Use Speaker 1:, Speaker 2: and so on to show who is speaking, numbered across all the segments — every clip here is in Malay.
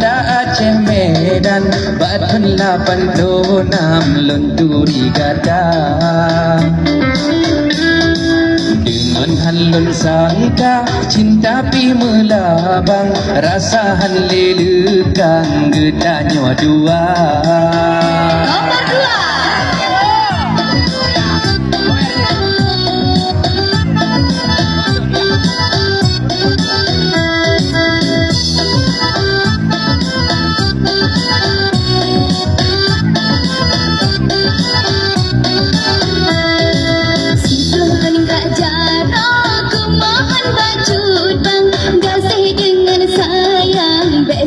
Speaker 1: Banda Aceh Medan Batun 86 Lonturi Gadang Dengan halun sangka cinta pi melabang rasahan lelekang gedanya dua.
Speaker 2: Nomor 2.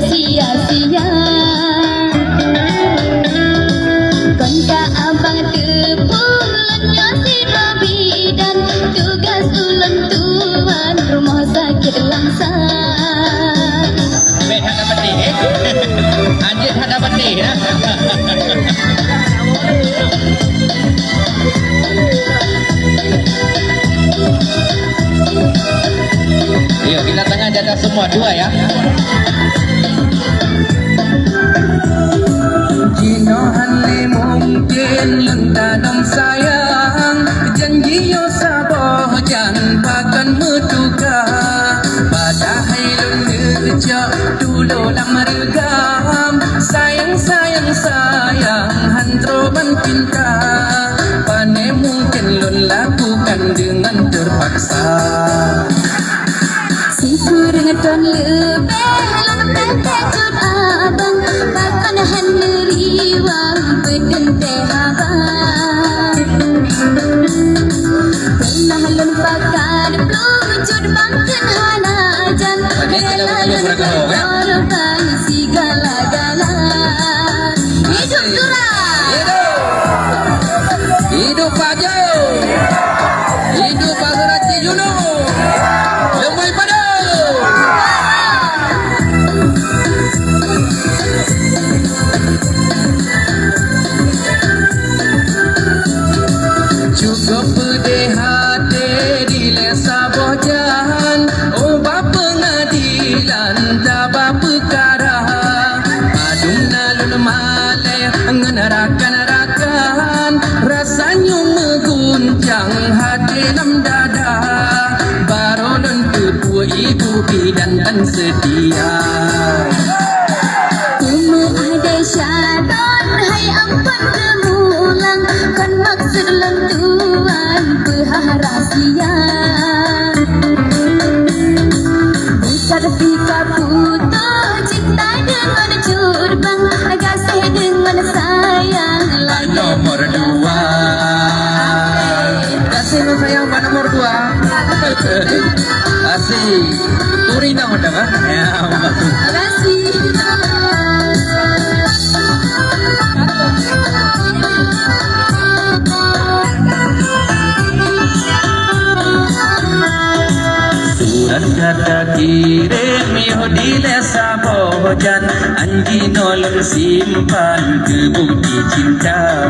Speaker 2: Sia-sia kon ka abang tepung lenyo si Robi dan tugas ulun tuan rumah sakit langsat
Speaker 1: Bet ada pedih anjir ada pedih Ayo kita tangan dada semua dua ya. Jinohan le mungkin lentadam sayang janji yo saboh jangan pakan metuka padahal lundejak dulu lam regam sayang sayang sayang hantro cinta pane mungkin lun lakukan dengan terpaksa
Speaker 2: si kurang ton lebih lambat kejut abang pakan handeri wang bedente abang pernah lun pakan pelujud bangken hanajan korban segala-gala hidup turah
Speaker 1: hidup aja hidup Azrati Juno lembai pada cukup pedih hati di lesa bojan ubah pengadilan tabah perkara adung nalun malai ngenerakan-rakan rasanya mengguncang hati dalam dada baru dan kedua ibu bidan dan sedia
Speaker 2: Temu ada syaitan hai ampan kemulang kan maksud lentuan perharasia bukan pika putus cinta dengan curbang kasih dengan sayang lain
Speaker 1: nomor 2 kasih lo sayang pak nomor 2 asik turina udah kan ya
Speaker 2: terima kasih
Speaker 1: surat kata kirim yo di lesa bojan anji nolong simpan ke bukti cinta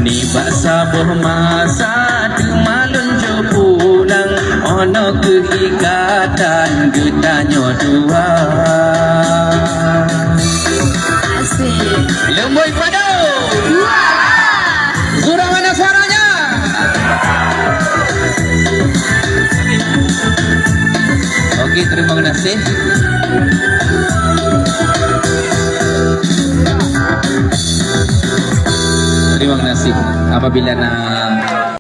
Speaker 1: ni baksa boh masa temalun jo pulang ono keikatan getanya dua
Speaker 2: asik
Speaker 1: lemboy pada kurang mana suaranya Oke, terima kasih. Terima kasih. Apabila nak